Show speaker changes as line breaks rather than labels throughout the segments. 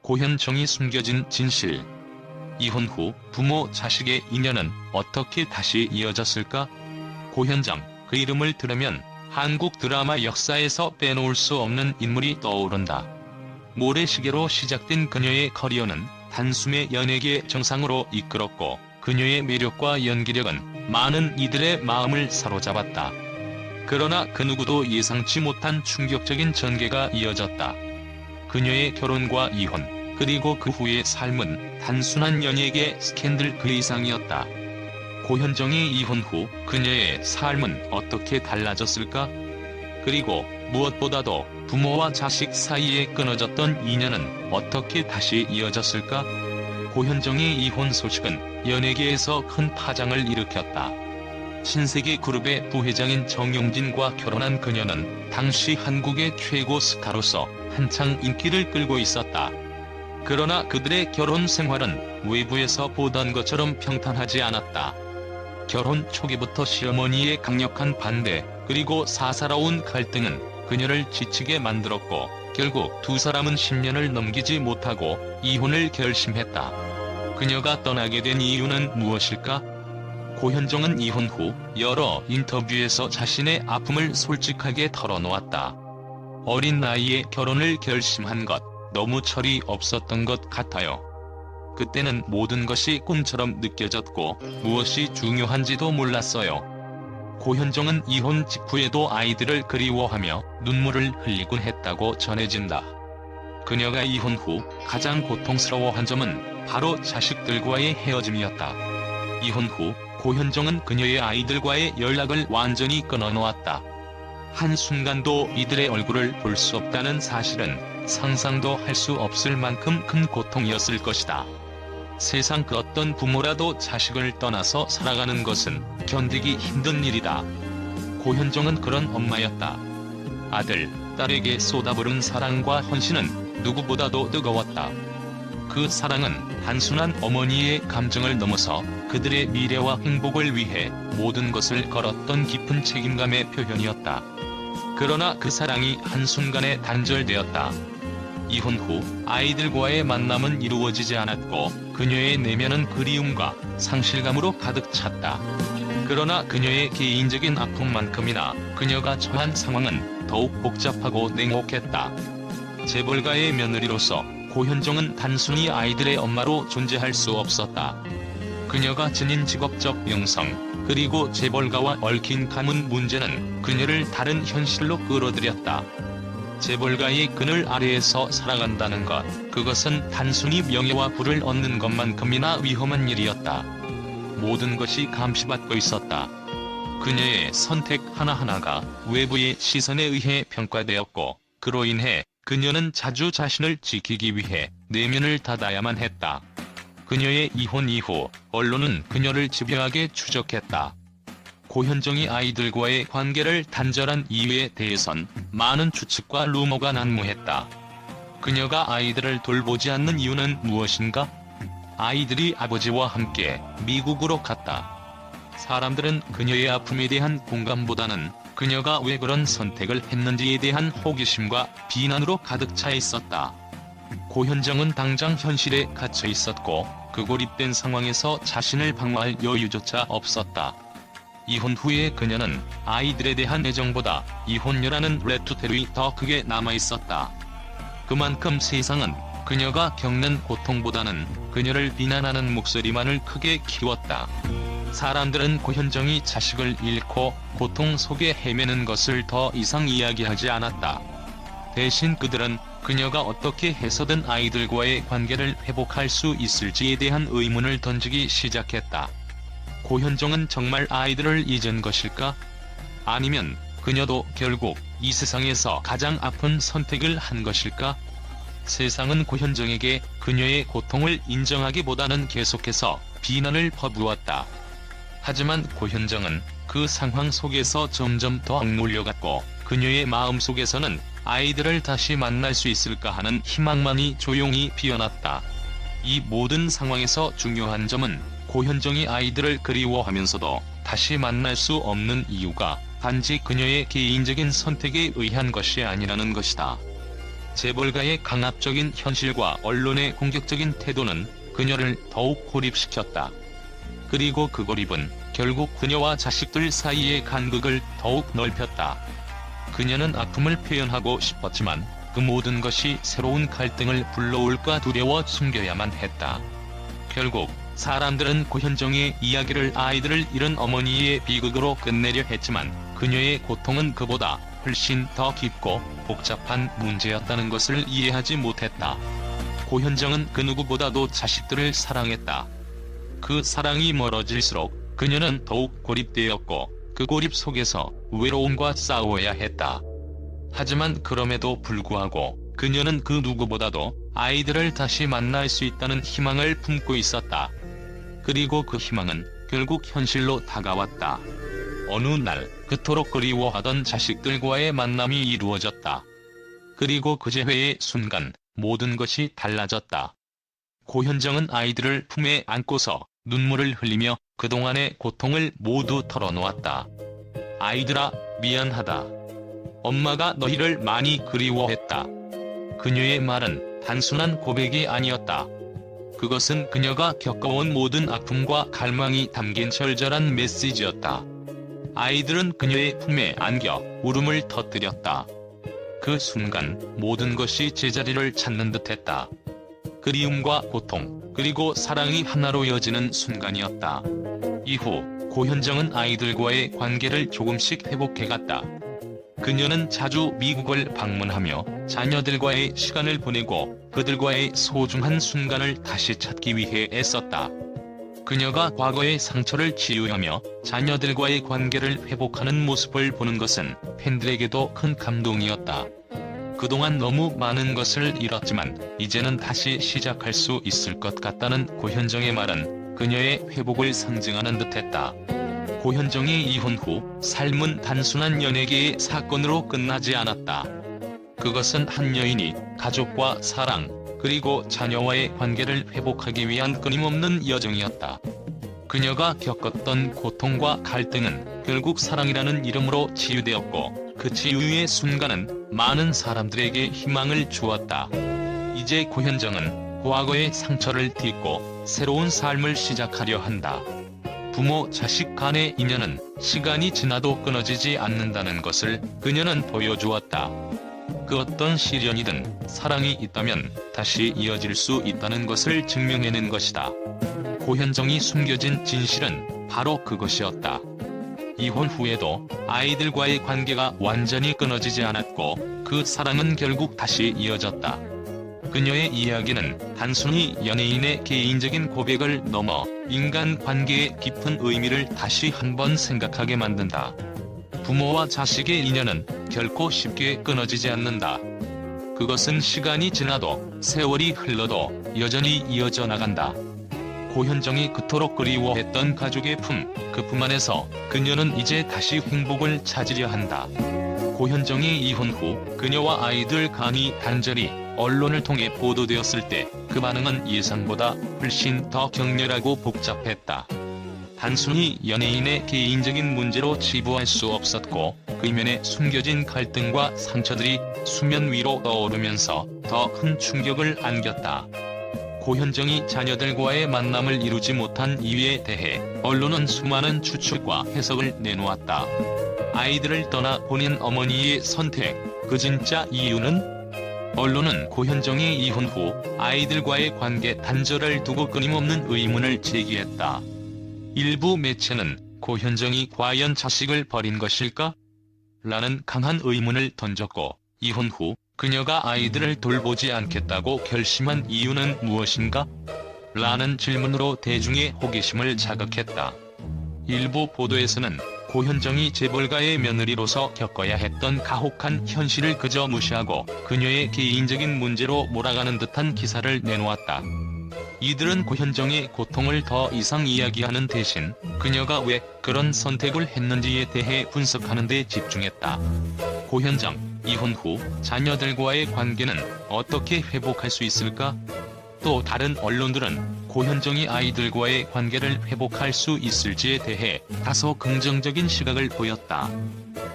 고현정이 숨겨진 진실. 이혼 후 부모 자식의 인연은 어떻게 다시 이어졌을까? 고현정, 그 이름을 들으면 한국 드라마 역사에서 빼놓을 수 없는 인물이 떠오른다. 모래시계로 시작된 그녀의 커리어는 단숨에 연예계 정상으로 이끌었고, 그녀의 매력과 연기력은 많은 이들의 마음을 사로잡았다. 그러나 그 누구도 예상치 못한 충격적인 전개가 이어졌다. 그녀의 결혼과 이혼, 그리고 그 후의 삶은 단순한 연예계 스캔들 그 이상이었다. 고현정이 이혼 후 그녀의 삶은 어떻게 달라졌을까? 그리고 무엇보다도 부모와 자식 사이에 끊어졌던 인연은 어떻게 다시 이어졌을까? 고현정의 이혼 소식은 연예계에서 큰 파장을 일으켰다. 신세계 그룹의 부회장인 정용진과 결혼한 그녀는 당시 한국의 최고 스타로서 한창 인기를 끌고 있었다. 그러나 그들의 결혼 생활은 외부에서 보던 것처럼 평탄하지 않았다. 결혼 초기부터 시어머니의 강력한 반대, 그리고 사사로운 갈등은 그녀를 지치게 만들었고, 결국 두 사람은 10년을 넘기지 못하고 이혼을 결심했다. 그녀가 떠나게 된 이유는 무엇일까? 고현정은 이혼 후 여러 인터뷰에서 자신의 아픔을 솔직하게 털어놓았다. 어린 나이에 결혼을 결심한 것, 너무 철이 없었던 것 같아요. 그때는 모든 것이 꿈처럼 느껴졌고 무엇이 중요한지도 몰랐어요. 고현정은 이혼 직후에도 아이들을 그리워하며 눈물을 흘리곤 했다고 전해진다. 그녀가 이혼 후 가장 고통스러워한 점은 바로 자식들과의 헤어짐이었다. 이혼 후 고현정은 그녀의 아이들과의 연락을 완전히 끊어놓았다. 한순간도 이들의 얼굴을 볼 수 없다는 사실은 상상도 할 수 없을 만큼 큰 고통이었을 것이다. 세상 그 어떤 부모라도 자식을 떠나서 살아가는 것은 견디기 힘든 일이다. 고현정은 그런 엄마였다. 아들, 딸에게 쏟아부은 사랑과 헌신은 누구보다도 뜨거웠다. 그 사랑은 단순한 어머니의 감정을 넘어서 그들의 미래와 행복을 위해 모든 것을 걸었던 깊은 책임감의 표현이었다. 그러나 그 사랑이 한순간에 단절되었다. 이혼 후 아이들과의 만남은 이루어지지 않았고, 그녀의 내면은 그리움과 상실감으로 가득 찼다. 그러나 그녀의 개인적인 아픔만큼이나 그녀가 처한 상황은 더욱 복잡하고 냉혹했다. 재벌가의 며느리로서 고현정은 단순히 아이들의 엄마로 존재할 수 없었다. 그녀가 지닌 직업적 명성, 그리고 재벌가와 얽힌 가문 문제는 그녀를 다른 현실로 끌어들였다. 재벌가의 그늘 아래에서 살아간다는 것, 그것은 단순히 명예와 부를 얻는 것만큼이나 위험한 일이었다. 모든 것이 감시받고 있었다. 그녀의 선택 하나하나가 외부의 시선에 의해 평가되었고, 그로 인해 그녀는 자주 자신을 지키기 위해 내면을 닫아야만 했다. 그녀의 이혼 이후 언론은 그녀를 집요하게 추적했다. 고현정이 아이들과의 관계를 단절한 이유에 대해선 많은 추측과 루머가 난무했다. 그녀가 아이들을 돌보지 않는 이유는 무엇인가? 아이들이 아버지와 함께 미국으로 갔다. 사람들은 그녀의 아픔에 대한 공감보다는 그녀가 왜 그런 선택을 했는지에 대한 호기심과 비난으로 가득 차 있었다. 고현정은 당장 현실에 갇혀 있었고, 그 고립된 상황에서 자신을 방어할 여유조차 없었다. 이혼 후에 그녀는 아이들에 대한 애정보다 이혼녀라는 레투텔이 더 크게 남아있었다. 그만큼 세상은 그녀가 겪는 고통보다는 그녀를 비난하는 목소리만을 크게 키웠다. 사람들은 고현정이 자식을 잃고 고통 속에 헤매는 것을 더 이상 이야기하지 않았다. 대신 그들은 그녀가 어떻게 해서든 아이들과의 관계를 회복할 수 있을지에 대한 의문을 던지기 시작했다. 고현정은 정말 아이들을 잊은 것일까? 아니면 그녀도 결국 이 세상에서 가장 아픈 선택을 한 것일까? 세상은 고현정에게 그녀의 고통을 인정하기보다는 계속해서 비난을 퍼부었다. 하지만 고현정은 그 상황 속에서 점점 더 억눌려갔고, 그녀의 마음속에서는 아이들을 다시 만날 수 있을까 하는 희망만이 조용히 피어났다. 이 모든 상황에서 중요한 점은 고현정이 아이들을 그리워하면서도 다시 만날 수 없는 이유가 단지 그녀의 개인적인 선택에 의한 것이 아니라는 것이다. 재벌가의 강압적인 현실과 언론의 공격적인 태도는 그녀를 더욱 고립시켰다. 그리고 그 고립은 결국 그녀와 자식들 사이의 간극을 더욱 넓혔다. 그녀는 아픔을 표현하고 싶었지만 그 모든 것이 새로운 갈등을 불러올까 두려워 숨겨야만 했다. 결국 사람들은 고현정의 이야기를 아이들을 잃은 어머니의 비극으로 끝내려 했지만 그녀의 고통은 그보다 훨씬 더 깊고 복잡한 문제였다는 것을 이해하지 못했다. 고현정은 그 누구보다도 자식들을 사랑했다. 그 사랑이 멀어질수록 그녀는 더욱 고립되었고 그 고립 속에서 외로움과 싸워야 했다. 하지만 그럼에도 불구하고 그녀는 그 누구보다도 아이들을 다시 만날 수 있다는 희망을 품고 있었다. 그리고 그 희망은 결국 현실로 다가왔다. 어느 날 그토록 그리워하던 자식들과의 만남이 이루어졌다. 그리고 그 재회의 순간 모든 것이 달라졌다. 고현정은 아이들을 품에 안고서 눈물을 흘리며 그동안의 고통을 모두 털어놓았다. 아이들아, 미안하다. 엄마가 너희를 많이 그리워했다. 그녀의 말은 단순한 고백이 아니었다. 그것은 그녀가 겪어온 모든 아픔과 갈망이 담긴 절절한 메시지였다. 아이들은 그녀의 품에 안겨 울음을 터뜨렸다. 그 순간 모든 것이 제자리를 찾는 듯했다. 그리움과 고통, 그리고 사랑이 하나로 이어지는 순간이었다. 이후 고현정은 아이들과의 관계를 조금씩 회복해갔다. 그녀는 자주 미국을 방문하며 자녀들과의 시간을 보내고 그들과의 소중한 순간을 다시 찾기 위해 애썼다. 그녀가 과거의 상처를 치유하며 자녀들과의 관계를 회복하는 모습을 보는 것은 팬들에게도 큰 감동이었다. 그동안 너무 많은 것을 잃었지만 이제는 다시 시작할 수 있을 것 같다는 고현정의 말은 그녀의 회복을 상징하는 듯했다. 고현정의 이혼 후 삶은 단순한 연예계의 사건으로 끝나지 않았다. 그것은 한 여인이 가족과 사랑, 그리고 자녀와의 관계를 회복하기 위한 끊임없는 여정이었다. 그녀가 겪었던 고통과 갈등은 결국 사랑이라는 이름으로 치유되었고 그 치유의 순간은 많은 사람들에게 희망을 주었다. 이제 고현정은 과거의 상처를 딛고 새로운 삶을 시작하려 한다. 부모 자식 간의 인연은 시간이 지나도 끊어지지 않는다는 것을 그녀는 보여주었다. 그 어떤 시련이든 사랑이 있다면 다시 이어질 수 있다는 것을 증명해낸 것이다. 고현정이 숨겨진 진실은 바로 그것이었다. 이혼 후에도 아이들과의 관계가 완전히 끊어지지 않았고 그 사랑은 결국 다시 이어졌다. 그녀의 이야기는 단순히 연예인의 개인적인 고백을 넘어 인간관계의 깊은 의미를 다시 한번 생각하게 만든다. 부모와 자식의 인연은 결코 쉽게 끊어지지 않는다. 그것은 시간이 지나도 세월이 흘러도 여전히 이어져 나간다. 고현정이 그토록 그리워했던 가족의 품, 그 품 안에서 그녀는 이제 다시 행복을 찾으려 한다. 고현정의 이혼 후 그녀와 아이들 간이 단절이 언론을 통해 보도되었을 때 그 반응은 예상보다 훨씬 더 격렬하고 복잡했다. 단순히 연예인의 개인적인 문제로 치부할 수 없었고 그 이면에 숨겨진 갈등과 상처들이 수면 위로 떠오르면서 더 큰 충격을 안겼다. 고현정이 자녀들과의 만남을 이루지 못한 이유에 대해 언론은 수많은 추측과 해석을 내놓았다. 아이들을 떠나 본인 어머니의 선택, 그 진짜 이유는? 언론은 고현정의 이혼 후 아이들과의 관계 단절을 두고 끊임없는 의문을 제기했다. 일부 매체는 고현정이 과연 자식을 버린 것일까? 라는 강한 의문을 던졌고 이혼 후 그녀가 아이들을 돌보지 않겠다고 결심한 이유는 무엇인가? 라는 질문으로 대중의 호기심을 자극했다. 일부 보도에서는 고현정이 재벌가의 며느리로서 겪어야 했던 가혹한 현실을 그저 무시하고 그녀의 개인적인 문제로 몰아가는 듯한 기사를 내놓았다. 이들은 고현정의 고통을 더 이상 이야기하는 대신 그녀가 왜 그런 선택을 했는지에 대해 분석하는 데 집중했다. 고현정, 이혼 후 자녀들과의 관계는 어떻게 회복할 수 있을까? 또 다른 언론들은 고현정이 아이들과의 관계를 회복할 수 있을지에 대해 다소 긍정적인 시각을 보였다.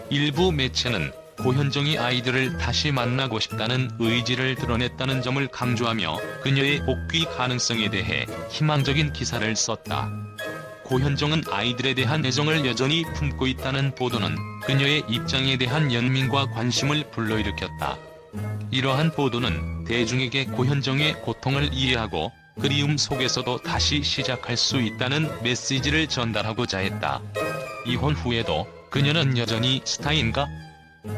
일부 매체는 고현정이 아이들을 다시 만나고 싶다는 의지를 드러냈다는 점을 강조하며 그녀의 복귀 가능성에 대해 희망적인 기사를 썼다. 고현정은 아이들에 대한 애정을 여전히 품고 있다는 보도는 그녀의 입장에 대한 연민과 관심을 불러일으켰다. 이러한 보도는 대중에게 고현정의 고통을 이해하고 그리움 속에서도 다시 시작할 수 있다는 메시지를 전달하고자 했다. 이혼 후에도 그녀는 여전히 스타인가?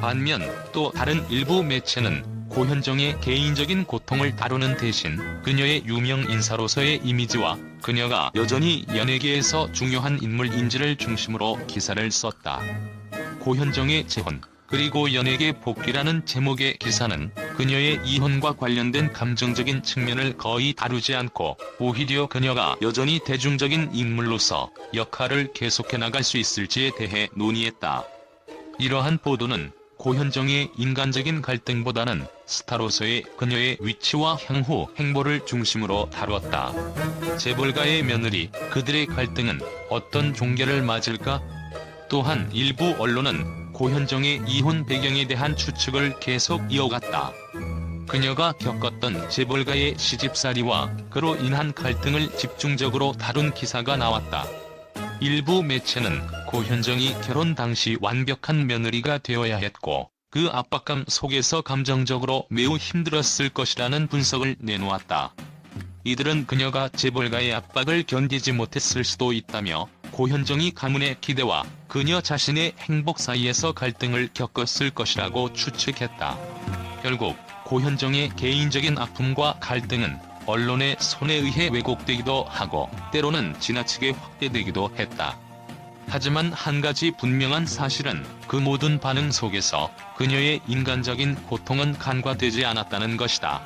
반면 또 다른 일부 매체는 고현정의 개인적인 고통을 다루는 대신 그녀의 유명 인사로서의 이미지와 그녀가 여전히 연예계에서 중요한 인물인지를 중심으로 기사를 썼다. 고현정의 재혼, 그리고 연예계 복귀라는 제목의 기사는 그녀의 이혼과 관련된 감정적인 측면을 거의 다루지 않고 오히려 그녀가 여전히 대중적인 인물로서 역할을 계속해 나갈 수 있을지에 대해 논의했다. 이러한 보도는 고현정의 인간적인 갈등보다는 스타로서의 그녀의 위치와 향후 행보를 중심으로 다루었다. 재벌가의 며느리, 그들의 갈등은 어떤 종결을 맞을까? 또한 일부 언론은 고현정의 이혼 배경에 대한 추측을 계속 이어갔다. 그녀가 겪었던 재벌가의 시집살이와 그로 인한 갈등을 집중적으로 다룬 기사가 나왔다. 일부 매체는 고현정이 결혼 당시 완벽한 며느리가 되어야 했고 그 압박감 속에서 감정적으로 매우 힘들었을 것이라는 분석을 내놓았다. 이들은 그녀가 재벌가의 압박을 견디지 못했을 수도 있다며 고현정이 가문의 기대와 그녀 자신의 행복 사이에서 갈등을 겪었을 것이라고 추측했다. 결국 고현정의 개인적인 아픔과 갈등은 언론의 손에 의해 왜곡되기도 하고 때로는 지나치게 확대되기도 했다. 하지만 한 가지 분명한 사실은 그 모든 반응 속에서 그녀의 인간적인 고통은 간과되지 않았다는 것이다.